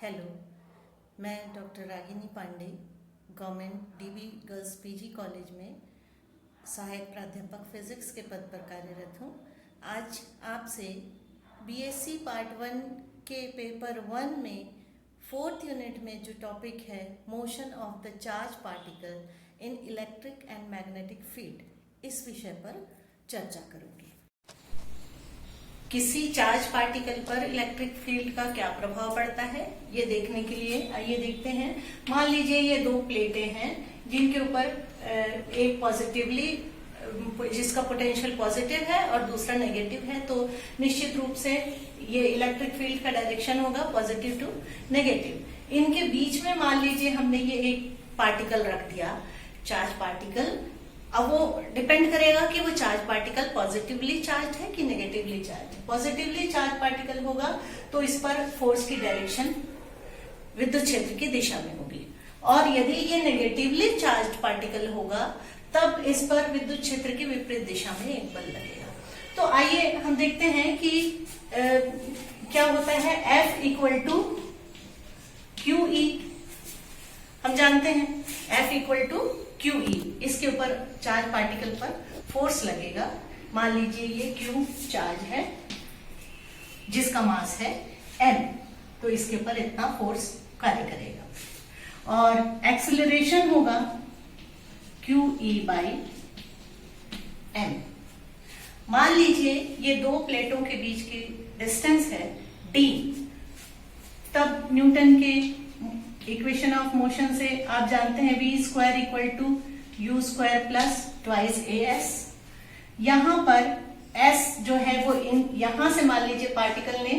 Hello, मैं doctor Ragini Pandey government DB girls PG college में सहायक प्राध्यापक फिजिक्स के पद पर कार्यरत हूँ। आज आपसे बीएससी पार्ट 1 के पेपर 1 में 4th यूनिट में जो टॉपिक है motion of the charge particle in electric and magnetic field, इस विषय पर चर्चा करूँगी। किसी चार्ज पार्टिकल पर इलेक्ट्रिक फील्ड का क्या प्रभाव पड़ता है, ये देखने के लिए आइए देखते हैं। मान लीजिए ये दो प्लेटें हैं जिनके ऊपर एक पॉजिटिवली जिसका पोटेंशियल पॉजिटिव है और दूसरा नेगेटिव है, तो निश्चित रूप से ये इलेक्ट्रिक फील्ड का डायरेक्शन होगा पॉजिटिव टू नेगेटिव। इनके बीच में मान लीजिए हमने ये एक पार्टिकल रख दिया, चार्ज पार्टिकल। अब वो डिपेंड करेगा कि वो चार्ज पार्टिकल पॉजिटिवली चार्ज है कि नेगेटिवली चार्ज है। पॉजिटिवली चार्ज पार्टिकल होगा तो इस पर फोर्स की डायरेक्शन विद्युत क्षेत्र की दिशा में होगी, और यदि ये नेगेटिवली चार्ज पार्टिकल होगा तब इस पर विद्युत क्षेत्र की विपरीत दिशा में एक बल लगेगा। तो आइए हम देखते हैं कि क्या होता है। F इक्वल टू QE, हम जानते हैं F इक्वल टू QE। इसके ऊपर चार्ज पार्टिकल पर फोर्स लगेगा। मान लीजिए ये Q चार्ज है जिसका मास है M, तो इसके ऊपर इतना फोर्स कार्य करेगा, और एक्सेलरेशन होगा QE बाई M। मान लीजिए ये दो प्लेटों के बीच की डिस्टेंस है D, तब न्यूटन के इक्वेशन ऑफ मोशन से आप जानते हैं v square equal to u square plus twice as। यहां पर s जो है वो यहां से मान लीजिए पार्टिकल ने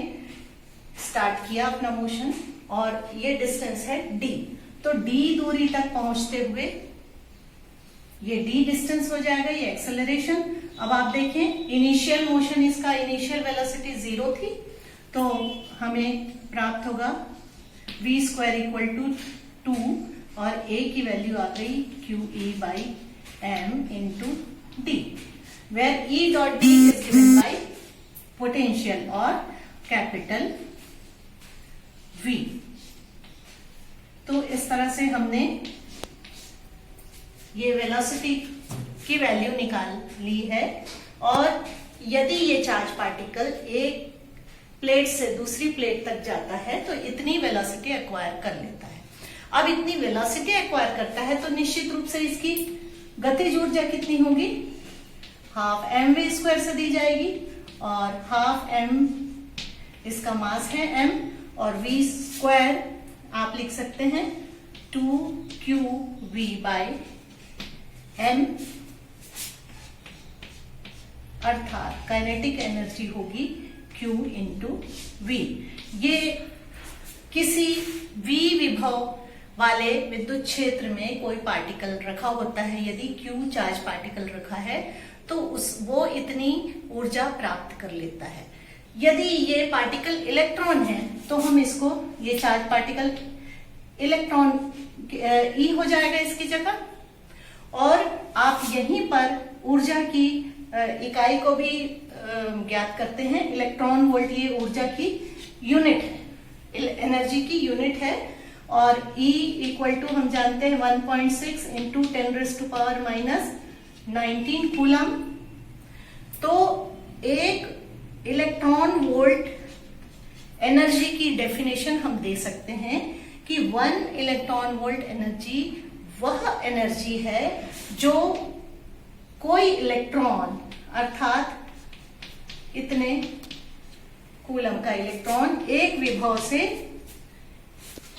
स्टार्ट किया अपना मोशन और ये डिस्टेंस है d, तो d दूरी तक पहुंचते हुए ये d डिस्टेंस हो जाएगा, ये एक्सेलरेशन। अब आप देखें इनिशियल मोशन, इसका इनिशियल वेलोसिटी 0 थी, तो हमें प्राप्त होगा v स्क्वायर इक्वल टू 2 और a की वैल्यू आ गई QE by M into D, where E dot D is given by potential और कैपिटल V। तो इस तरह से हमने ये वेलोसिटी की वैल्यू निकाल ली है, और यदि ये चार्ज पार्टिकल एक प्लेट से दूसरी प्लेट तक जाता है तो इतनी वेलोसिटी एक्वायर कर लेता है। अब इतनी वेलोसिटी एक्वायर करता है तो निश्चित रूप से इसकी गतिज ऊर्जा कितनी होगी, हाफ mv स्क्वायर से दी जाएगी, और हाफ m इसका मास है m, और v स्क्वायर आप लिख सकते हैं 2qv बाई m, अर्थात काइनेटिक एनर्जी होगी Q इंटू V। ये किसी V विभव वाले विद्युत क्षेत्र में कोई पार्टिकल रखा होता है, यदि Q चार्ज पार्टिकल रखा है तो वो इतनी ऊर्जा प्राप्त कर लेता है। यदि ये पार्टिकल इलेक्ट्रॉन है तो हम इसको, ये चार्ज पार्टिकल इलेक्ट्रॉन E हो जाएगा इसकी जगह, और आप यहीं पर ऊर्जा की इकाई को भी ज्ञात करते हैं। इलेक्ट्रॉन वोल्ट ये ऊर्जा की यूनिट है, एनर्जी की यूनिट है, और E इक्वल टू हम जानते हैं 1.6 इंटू 10⁻⁻19 कूलम। तो एक इलेक्ट्रॉन वोल्ट एनर्जी की डेफिनेशन हम दे सकते हैं कि 1 इलेक्ट्रॉन वोल्ट एनर्जी वह एनर्जी है जो कोई इलेक्ट्रॉन, अर्थात इतने कूलम का इलेक्ट्रॉन एक विभव से,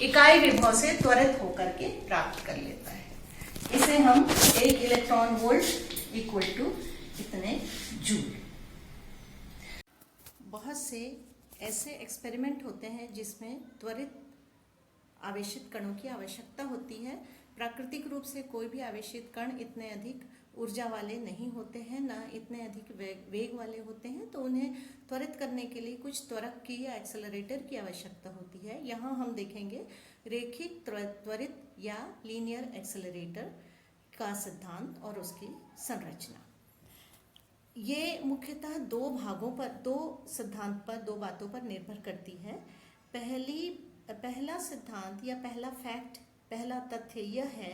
इकाई विभव से त्वरित होकर के प्राप्त कर लेता है। इसे हम एक इलेक्ट्रॉन वोल्ट इक्वल टू इतने जूल। बहुत से ऐसे एक्सपेरिमेंट होते हैं जिसमें त्वरित आवेशित कणों की आवश्यकता होती है। प्राकृतिक रूप से कोई भी आवेशित कण इतने अधिक ऊर्जा वाले नहीं होते हैं, ना इतने अधिक वेग वाले होते हैं, तो उन्हें त्वरित करने के लिए कुछ त्वरक की या एक्सेलरेटर की आवश्यकता होती है। यहाँ हम देखेंगे रेखिक त्वरित या लीनियर एक्सेलरेटर का सिद्धांत और उसकी संरचना। ये मुख्यतः दो भागों पर, दो सिद्धांत पर, दो बातों पर निर्भर करती है। पहली पहला सिद्धांत या पहला फैक्ट, पहला तथ्य यह है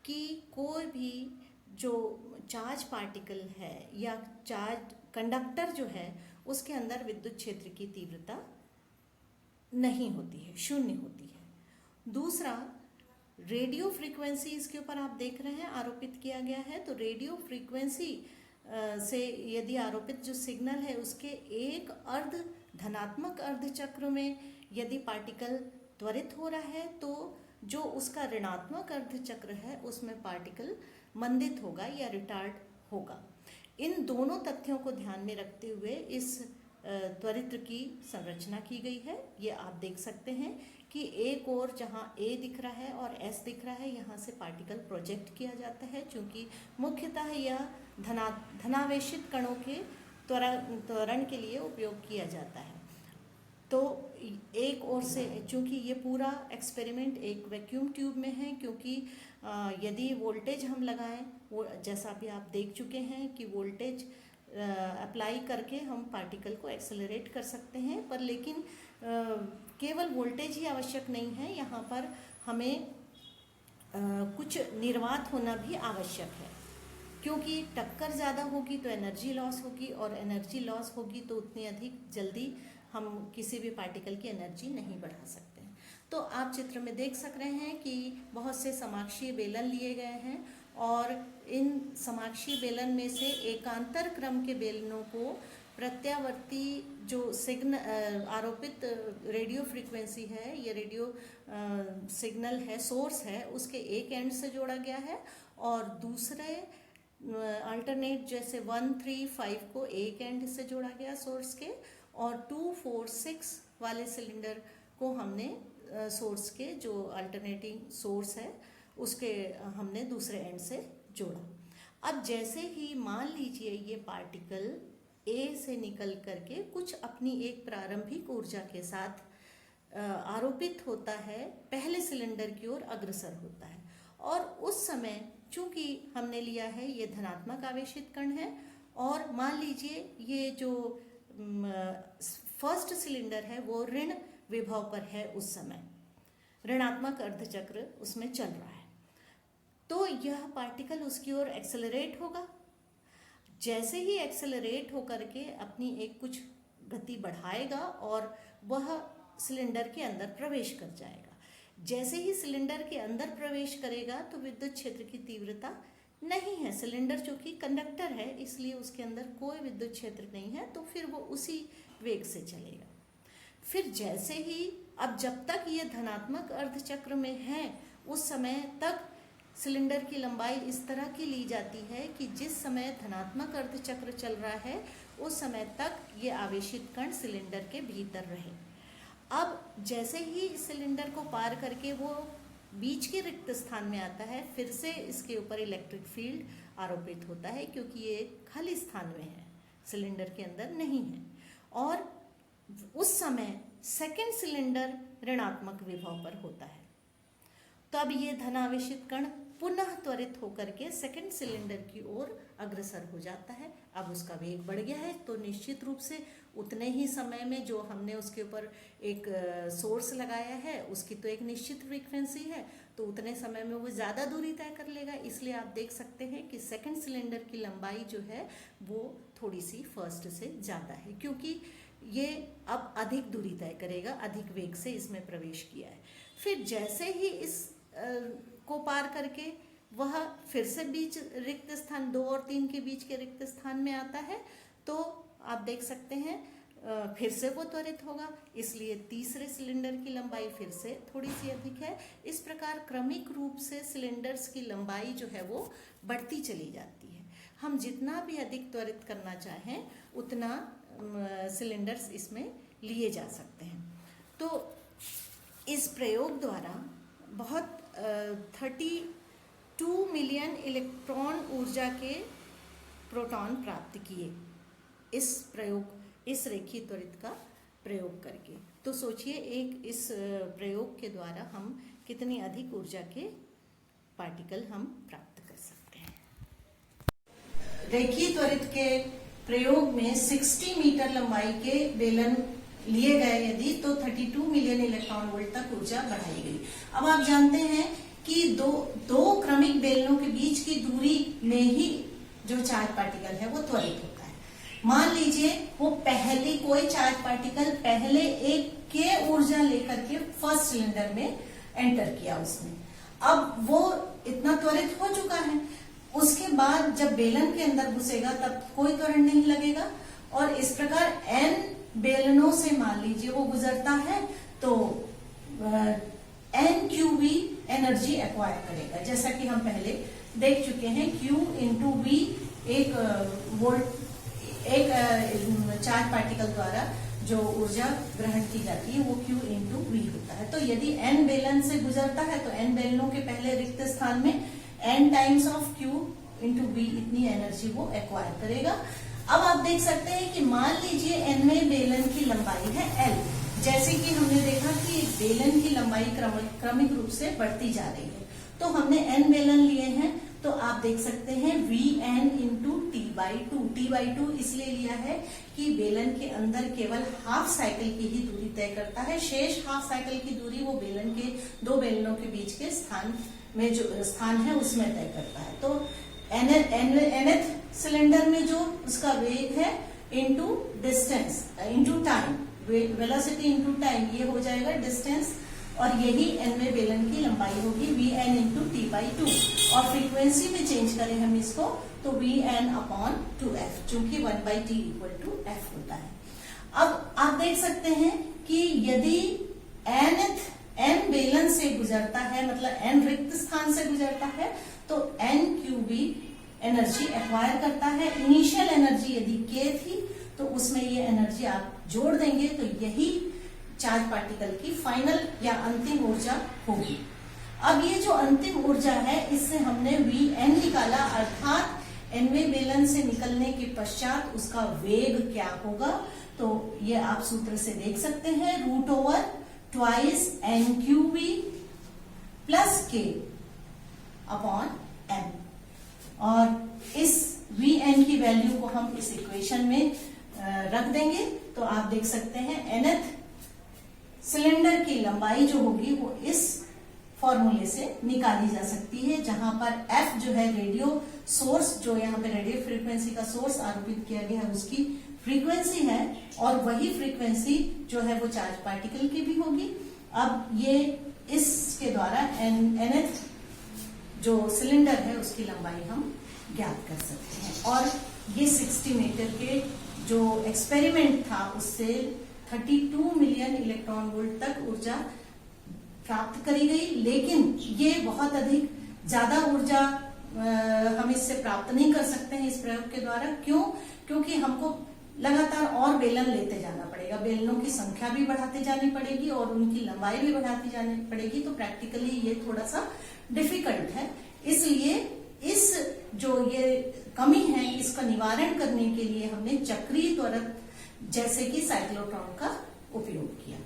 कि कोई भी जो चार्ज पार्टिकल है या चार्ज कंडक्टर जो है उसके अंदर विद्युत क्षेत्र की तीव्रता नहीं होती है, शून्य होती है। दूसरा, रेडियो फ्रीक्वेंसी इसके ऊपर आप देख रहे हैं आरोपित किया गया है। तो रेडियो फ्रीक्वेंसी से यदि आरोपित जो सिग्नल है उसके एक अर्ध धनात्मक अर्ध चक्र में यदि पार्टिकल त्वरित हो रहा है तो जो उसका ऋणात्मक अर्ध चक्र है उसमें पार्टिकल मंदित होगा या रिटार्ड होगा। इन दोनों तथ्यों को ध्यान में रखते हुए इस त्वरित्र की संरचना की गई है। ये आप देख सकते हैं कि एक और जहाँ A दिख रहा है और S दिख रहा है, यहाँ से पार्टिकल प्रोजेक्ट किया जाता है, क्योंकि मुख्यतः यह धनावेशित कणों के त्वरण के लिए उपयोग किया जाता है। तो एक ओर से, चूंकि ये पूरा एक्सपेरिमेंट एक वैक्यूम ट्यूब में है, क्योंकि यदि वोल्टेज हम लगाएं, वो जैसा भी आप देख चुके हैं कि वोल्टेज अप्लाई करके हम पार्टिकल को एक्सेलरेट कर सकते हैं, पर लेकिन केवल वोल्टेज ही आवश्यक नहीं है, यहाँ पर हमें कुछ निर्वात होना भी आवश्यक है, क्योंकि टक्कर ज़्यादा होगी तो एनर्जी लॉस होगी, और एनर्जी लॉस होगी तो उतनी अधिक जल्दी हम किसी भी पार्टिकल की एनर्जी नहीं बढ़ा सकते हैं। तो आप चित्र में देख सक रहे हैं कि बहुत से समाक्षीय बेलन लिए गए हैं, और इन समाक्षीय बेलन में से एकांतर क्रम के बेलनों को प्रत्यावर्ती जो आरोपित रेडियो फ्रीक्वेंसी है, ये रेडियो सिग्नल है, सोर्स है, उसके एक एंड से जोड़ा गया है, और दूसरे अल्टरनेट जैसे 1, 3, 5 को एक एंड से जोड़ा गया सोर्स के, और 2, 4, 6 वाले सिलेंडर को हमने सोर्स के जो अल्टरनेटिंग सोर्स है उसके हमने दूसरे एंड से जोड़ा। अब जैसे ही मान लीजिए ये पार्टिकल A से निकल करके कुछ अपनी एक प्रारंभिक ऊर्जा के साथ आरोपित होता है, पहले सिलेंडर की ओर अग्रसर होता है, और उस समय चूंकि हमने लिया है ये धनात्मक आवेशित कण है, और मान लीजिए ये जो फर्स्ट सिलेंडर है वो ऋण विभव पर है, उस समय ऋणात्मक अर्धचक्र उसमें चल रहा है, तो यह पार्टिकल उसकी ओर एक्सेलरेट होगा। जैसे ही एक्सेलरेट होकर के अपनी एक कुछ गति बढ़ाएगा और वह सिलेंडर के अंदर प्रवेश कर जाएगा। जैसे ही सिलेंडर के अंदर प्रवेश करेगा तो विद्युत क्षेत्र की तीव्रता नहीं है, सिलेंडर चूंकि कंडक्टर है इसलिए उसके अंदर कोई विद्युत क्षेत्र नहीं है, तो फिर वो उसी वेग से चलेगा। फिर जैसे ही, अब जब तक ये धनात्मक अर्धचक्र में है उस समय तक सिलेंडर की लंबाई इस तरह की ली जाती है कि जिस समय धनात्मक अर्धचक्र चल रहा है उस समय तक ये आवेशित कण सिलेंडर के भीतर रहे। अब जैसे ही सिलेंडर को पार करके वो बीच के रिक्त स्थान में आता है, फिर से इसके ऊपर इलेक्ट्रिक फील्ड आरोपित होता है, क्योंकि ये खाली स्थान में है, सिलेंडर के अंदर नहीं है, और उस समय सेकेंड सिलेंडर ऋणात्मक विभव पर होता है। तब ये धनावेशित कण पुनः त्वरित होकर के सेकेंड सिलेंडर की ओर अग्रसर हो जाता है। अब उसका वेग बढ़ गया है तो निश्चित रूप से उतने ही समय में जो हमने उसके ऊपर एक सोर्स लगाया है उसकी तो एक निश्चित फ्रीक्वेंसी है, तो उतने समय में वो ज़्यादा दूरी तय कर लेगा। इसलिए आप देख सकते हैं कि सेकेंड सिलेंडर की लंबाई जो है वो थोड़ी सी फर्स्ट से ज़्यादा है, क्योंकि ये अब अधिक दूरी तय करेगा, अधिक वेग से इसमें प्रवेश किया है। फिर जैसे ही इस को पार करके वह फिर से बीच रिक्त स्थान 2 और 3 के बीच के रिक्त स्थान में आता है, तो आप देख सकते हैं फिर से वो त्वरित होगा, इसलिए तीसरे सिलेंडर की लंबाई फिर से थोड़ी सी अधिक है। इस प्रकार क्रमिक रूप से सिलेंडर्स की लंबाई जो है वो बढ़ती चली जाती है। हम जितना भी अधिक त्वरित करना चाहें उतना सिलेंडर्स इसमें लिए जा सकते हैं। तो इस प्रयोग द्वारा बहुत 32 मिलियन इलेक्ट्रॉन ऊर्जा के प्रोटॉन प्राप्त किए इस रेखीय त्वरित का प्रयोग करके। तो सोचिए एक इस प्रयोग के द्वारा हम कितनी अधिक ऊर्जा के पार्टिकल हम प्राप्त कर सकते हैं। रेखीय त्वरित के प्रयोग में 60 मीटर लंबाई के बेलन लिए गए यदि तो 32 मिलियन इलेक्ट्रॉन वोल्ट तक ऊर्जा बढ़ाई गई। अब आप जानते हैं कि दो क्रमिक बेलनों के बीच की दूरी में ही जो चार्ज पार्टिकल है वो त्वरित होता है। मान लीजिए वो पहले कोई चार्ज पार्टिकल पहले एक के ऊर्जा लेकर के फर्स्ट सिलेंडर में एंटर किया उसने, अब वो इतना त्वरित हो चुका है, उसके बाद जब बेलन के अंदर घुसेगा तब कोई करंट नहीं लगेगा, और इस प्रकार n बेलनों से मान लीजिए वो गुजरता है तो n QV एनर्जी एक्वायर करेगा। जैसा कि हम पहले देख चुके हैं, Q इंटू V एक चार्ज पार्टिकल द्वारा जो ऊर्जा ग्रहण की जाती है वो Q इंटू V होता है। तो यदि n बेलन से गुजरता है तो n बेलनों के पहले रिक्त स्थान में n times of Q into V इतनी एनर्जी वो एक्वायर करेगा। अब आप देख सकते हैं कि मान लीजिए nवें बेलन की लंबाई है L, जैसे कि हमने देखा कि बेलन की लंबाई क्रमिक रूप से बढ़ती जा रही है, तो हमने n बेलन लिए हैं, तो आप देख सकते हैं Vn इंटू T/2 इसलिए लिया है कि बेलन के अंदर केवल हाफ साइकिल की ही दूरी तय करता है, शेष हाफ साइकिल की दूरी वो बेलन के दो बेलनों के बीच के स्थान में जो स्थान है उसमें तय करता है। तो nth सिलेंडर में जो उसका वेग है into distance into time, velocity into time, ये हो जाएगा डिस्टेंस, और यही nवें बेलन की लंबाई होगी Vn इंटू T/2, और फ्रीक्वेंसी में चेंज करें हम इसको तो Vn/2f, चूंकि 1/T = f होता है। अब आप देख सकते हैं कि यदि n बेलन से गुजरता है, मतलब n रिक्त स्थान से गुजरता है, तो n QV एनर्जी एक्वायर करता है। इनिशियल एनर्जी यदि k थी तो उसमें ये एनर्जी आप जोड़ देंगे तो यही चार्ज पार्टिकल की फाइनल या अंतिम ऊर्जा होगी। अब ये जो अंतिम ऊर्जा है इससे हमने Vn निकाला, अर्थात nवें बेलन से निकलने के पश्चात उसका वेग क्या होगा, तो ये आप सूत्र से देख सकते हैं, √2 NQV plus K upon n, और इस Vn की वैल्यू को हम इस इक्वेशन में रख देंगे तो आप देख सकते हैं nth सिलेंडर की लंबाई जो होगी वो इस फॉर्मूले से निकाली जा सकती है, जहां पर f जो है रेडियो सोर्स, जो यहाँ पे रेडियो फ्रीक्वेंसी का सोर्स आरोपित किया गया है उसकी फ्रीक्वेंसी है, और वही फ्रीक्वेंसी जो है वो चार्ज पार्टिकल की भी होगी। अब ये इसके द्वारा nth जो सिलेंडर है उसकी लंबाई हम ज्ञात कर सकते हैं, और ये 60 मीटर के जो एक्सपेरिमेंट था उससे 32 मिलियन इलेक्ट्रॉन वोल्ट तक ऊर्जा प्राप्त करी गई, लेकिन ये बहुत अधिक ज्यादा ऊर्जा हम इससे प्राप्त नहीं कर सकते हैं इस प्रयोग के द्वारा। क्यों? क्योंकि हमको लगातार और बेलन लेते जाना पड़ेगा, बेलनों की संख्या भी बढ़ाते जानी पड़ेगी और उनकी लंबाई भी बढ़ाती जानी पड़ेगी, तो प्रैक्टिकली ये थोड़ा सा डिफिकल्ट है। इसलिए इस जो ये कमी है इसका निवारण करने के लिए हमने चक्रीय त्वरक जैसे कि साइक्लोट्रॉन का उपयोग किया।